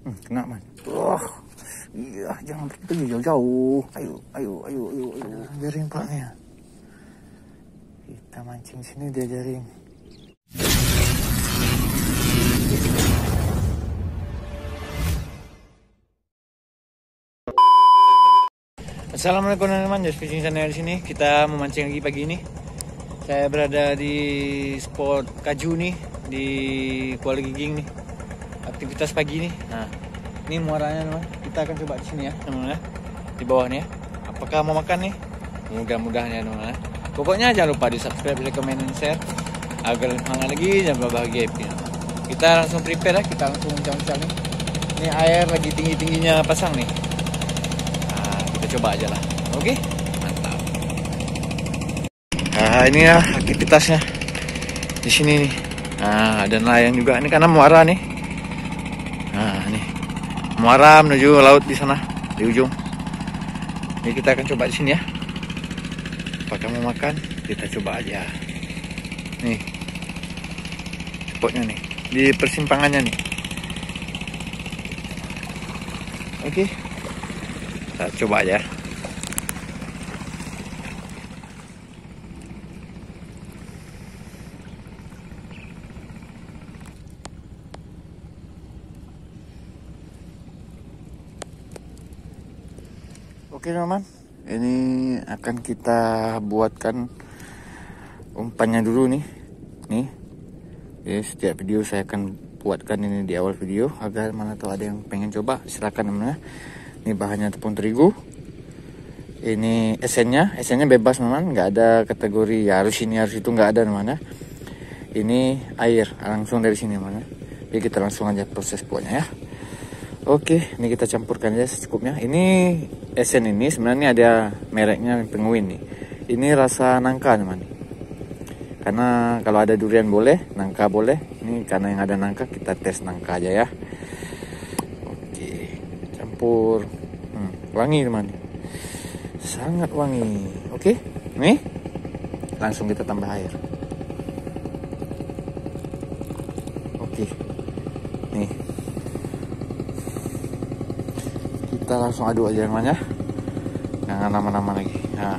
Kena man. Wah, iya, jangan pergi jauh-jauh. Ayo. Jaring paknya. Kita mancing sini dia jaring. Assalamualaikum teman-teman, Just Fishing Channel di sini. Kita memancing lagi pagi ini. Saya berada di spot Kaju nih di Kuala Giging nih. Aktivitas pagi nih. Nah, ini muaranya teman. Kita akan coba di sini ya, teman-teman. Di bawah nih ya. Apakah mau makan nih? Mudah-mudahan ya, teman-teman. Pokoknya jangan lupa di subscribe, like, comment, dan share agar semangat lagi dan bahagia. Kita langsung prepare ya, kita langsung uncang-uncang nih. Ini air lagi tinggi-tingginya pasang nih. Coba aja lah, oke? Mantap. Nah, ini ya aktivitasnya di sini nih. Nah, ada nelayan juga. Ini karena muara nih. Nah, ini muara menuju laut di sana di ujung. Ini kita akan coba di sini ya. Apakah mau makan? Kita coba aja. Nih, spotnya nih di persimpangannya nih. Oke. Kita coba aja. Oke teman-teman, ini akan kita buatkan umpannya dulu nih. Jadi setiap video saya akan buatkan ini di awal video agar mana tahu ada yang pengen coba, silakan teman-teman. Ini bahannya tepung terigu. Ini esennya bebas teman, nggak ada kategori ya harus ini harus itu, nggak ada teman. Ini air langsung dari sini teman. Jadi kita langsung aja proses buatnya ya. Oke, ini kita campurkan aja secukupnya. Ini esen ini sebenarnya ada mereknya Penguin nih. Ini rasa nangka teman. Karena kalau ada durian boleh, nangka boleh. Ini karena yang ada nangka kita tes nangka aja ya. Campur. Wangi teman, sangat wangi. Oke, nih langsung kita tambah air. Oke, nih kita langsung aduk aja namanya, jangan lama-lama lagi. Nah,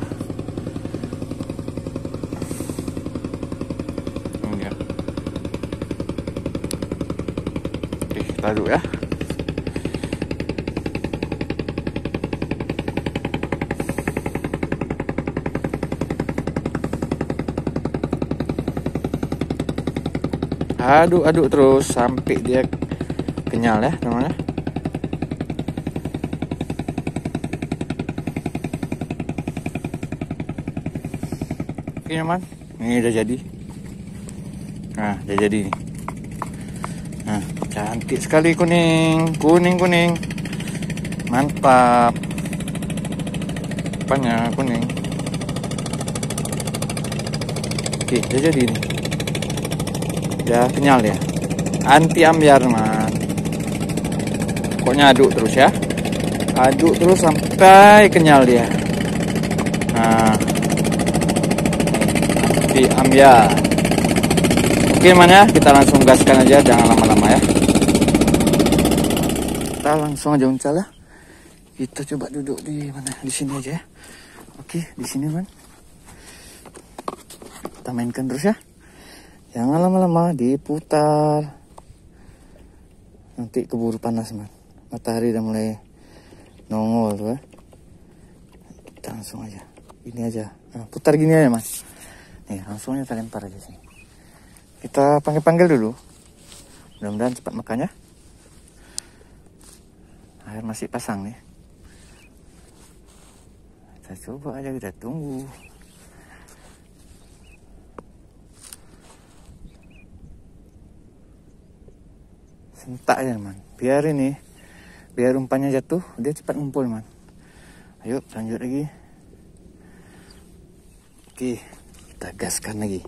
enggak. Oke, kita aduk ya. Aduk terus sampai dia kenyal ya teman-teman. Oke teman, ini udah jadi. Nah, udah jadi nih. Nah, cantik sekali kuning. Mantap. Apanya kuning. Oke, udah jadi nih. Ya kenyal ya, anti ambiar man. Pokoknya aduk terus ya, aduk terus sampai kenyal dia. Nah, anti ambiar. Oke man ya, kita langsung gaskan aja, jangan lama-lama ya. Kita langsung aja uncal ya. Kita coba duduk di mana, di sini aja ya. Oke, di sini man. Kita mainkan terus ya. Jangan lama-lama, diputar. Nanti keburu panas man. Matahari udah mulai nongol tuh ya. Kita langsung aja. Ini aja. Nah, putar gini aja man. Nih langsung aja kita lempar aja sini. Kita panggil dulu. Mudah-mudahan cepat makannya. Air masih pasang nih. Kita coba aja, kita tunggu. Sentak ya man, biar umpannya jatuh, dia cepat ngumpul man. Ayo lanjut lagi. Oke, kita gaskan lagi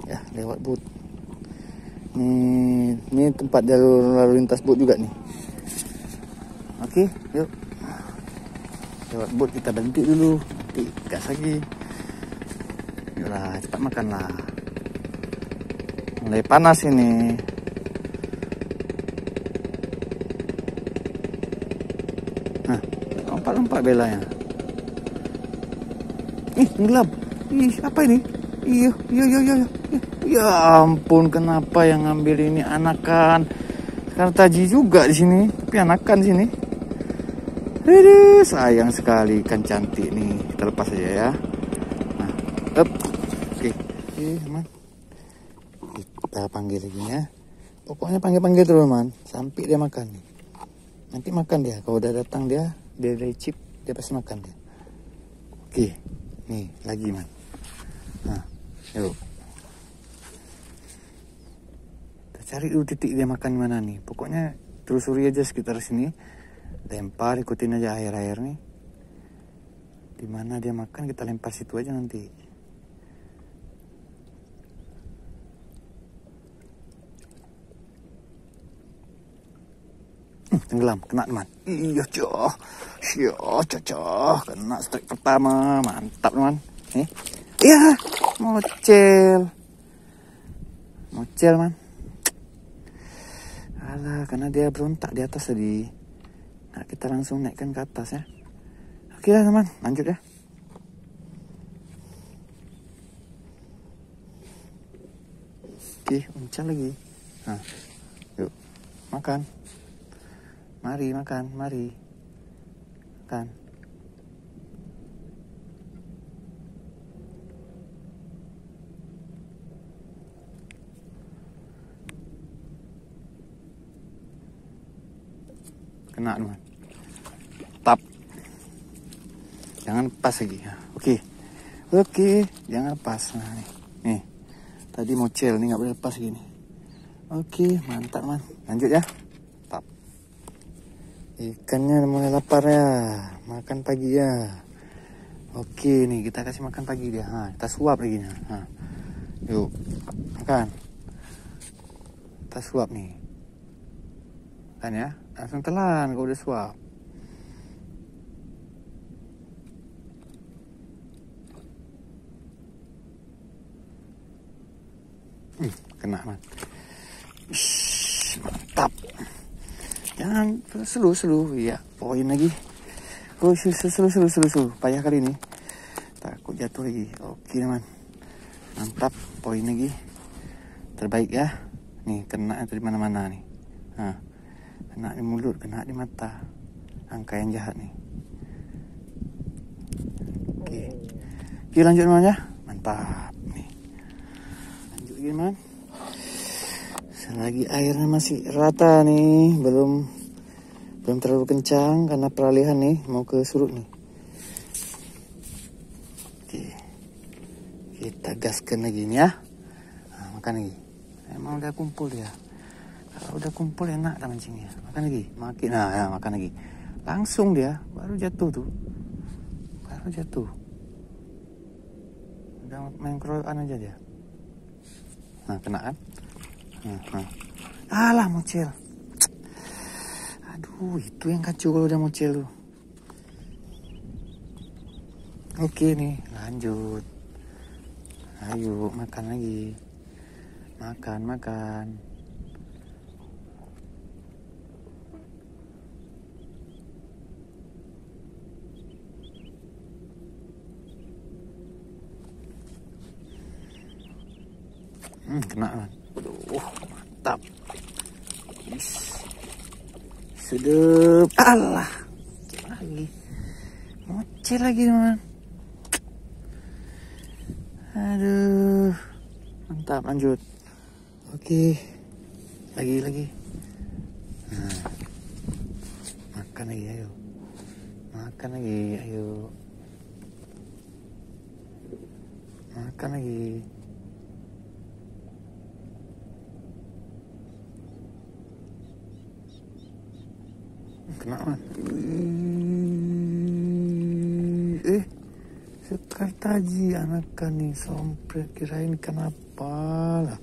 ya, lewat boot. Ini tempat jalur lalu lintas boot juga nih. Oke, yuk lewat boot kita berhenti dulu, nanti gas lagi. Yaudah, cepat makan lah. Mulai panas ini. nampak belanya. Tenggelam. Apa ini? Iya. Ya ampun, kenapa yang ngambil ini anakan? Kartaji juga di sini, tapi anakan di sini. Aduh, sayang sekali, ikan cantik nih. Kita lepas aja ya. Nah, oke, teman. Kita panggil lagi ya. Pokoknya panggil terus, man, sampai dia makan nih. Nanti makan dia. Kalau udah datang dia dari chip, dia pasti makan dia. Oke, nih lagi, man. Nah, yuk. Kita cari dulu titik dia makan di mana nih. Pokoknya telusuri aja sekitar sini. Lempar, ikutin aja air-air nih. Di mana dia makan, kita lempar situ aja nanti. Tenggelam, kena teman. Iya, cocok. Kena strike pertama, mantap teman. Nih, iya, mocel man. Alah, karena dia berontak di atas tadi. Nah, kita langsung naikkan ke atas ya. Oke lah teman, lanjut ya. Oke, uncal lagi. Nah, yuk, makan. Mari makan, mari. Makan. Kena teman. Tap. Jangan lepas lagi. Oke, jangan lepas. Nah, nih. Tadi mocel nih, nggak boleh lepas gini. Oke, mantap man. Lanjut ya. Tap. Ikannya mulai lapar ya. Makan pagi ya. Oke nih, kita kasih makan pagi dia. Kita suap lagi nih. Yuk, makan. Kita suap nih. Makan ya. Langsung telan kalau udah suap. Kena man. Mantap. Jangan selu. Ya, poin lagi. Selu. Payah kali ini. Takut jatuh lagi. Oke teman. Mantap, poin lagi. Terbaik ya. Nih, kena dari mana-mana nih. Kena di mulut, kena di mata. Angka yang jahat nih. Oke, lanjut teman ya. Mantap nih. Lanjut lagi teman. Selagi airnya masih rata nih, belum terlalu kencang karena peralihan nih mau ke surut nih. Oke, kita gaskan lagi nih ya. Makan lagi. Emang udah kumpul ya. Kalau udah kumpul enak dah mancingnya. Makan lagi, makan lagi. Langsung dia baru jatuh tuh. Udah main keroyokan aja dia. Nah, kena kan? Alah, mocel. Aduh, itu yang kacau kalau udah mocel tuh. Oke nih, lanjut. Ayo, makan lagi. Makan. Kena kan? Aduh, mantap. Sedep. Alah, mocel lagi teman. Aduh, mantap. Lanjut. Oke, lagi. Makan lagi, ayo. Makan lagi. Kena man. Sekartaji anakan nih, sompret, kirain kenapa lah.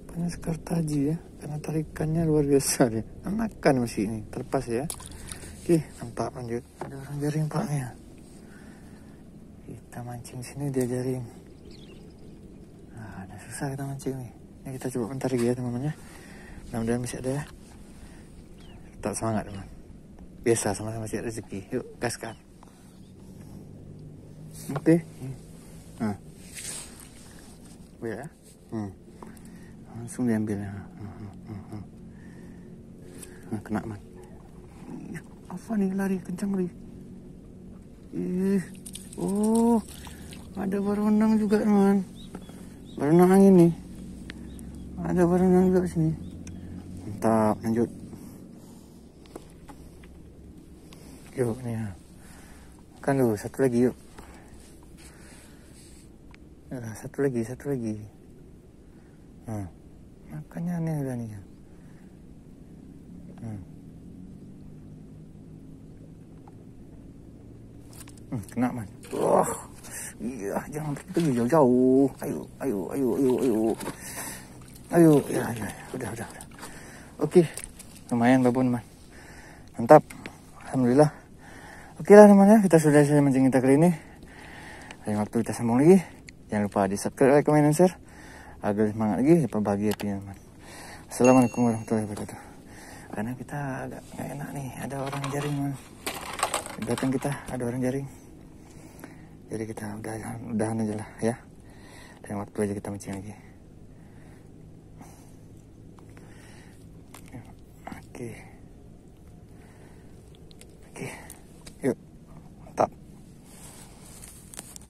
Banyak sekartaji ya, karena tarikannya luar biasa dia. Anakan masih ini, terlepas ya. Oke, nampak lanjut. Ada orang jaring paknya. Kita mancing sini dia jaring. Udah susah kita mancing nih. Ini kita coba bentar lagi ya teman-teman ya. Mudah-mudahan bisa ada ya. Tetap semangat teman. Biasa sama-sama cari rezeki. Yuk, gaskan. Oke. Nah. Ya. Langsung diambil. Nah, kena man. Apa nih lari kencang lari? Oh, ada berenang juga teman. Berenang angin nih. Ada berenang juga sini. Mantap, lanjut. Yuk nih ya. Makan dulu, satu lagi yuk. Nah, satu lagi. Nah, makannya aneh udah nih. Kena man. Wah, iya, jangan pergi jauh-jauh. Ayo, ya, udah. Oke, lumayan babon man. Mantap, alhamdulillah. Oke lah teman-teman, kita sudah selesai mancing kita kali ini. Lain waktu kita sambung lagi. Jangan lupa di subscribe, like, comment, dan share agar semangat lagi, bahagia teman-teman. Assalamualaikum warahmatullahi wabarakatuh. Karena kita agak nggak enak nih, ada orang jaring man. Di belakang kita ada orang jaring. Jadi kita udahan aja lah ya. Dan waktu aja kita mancing lagi. Oke.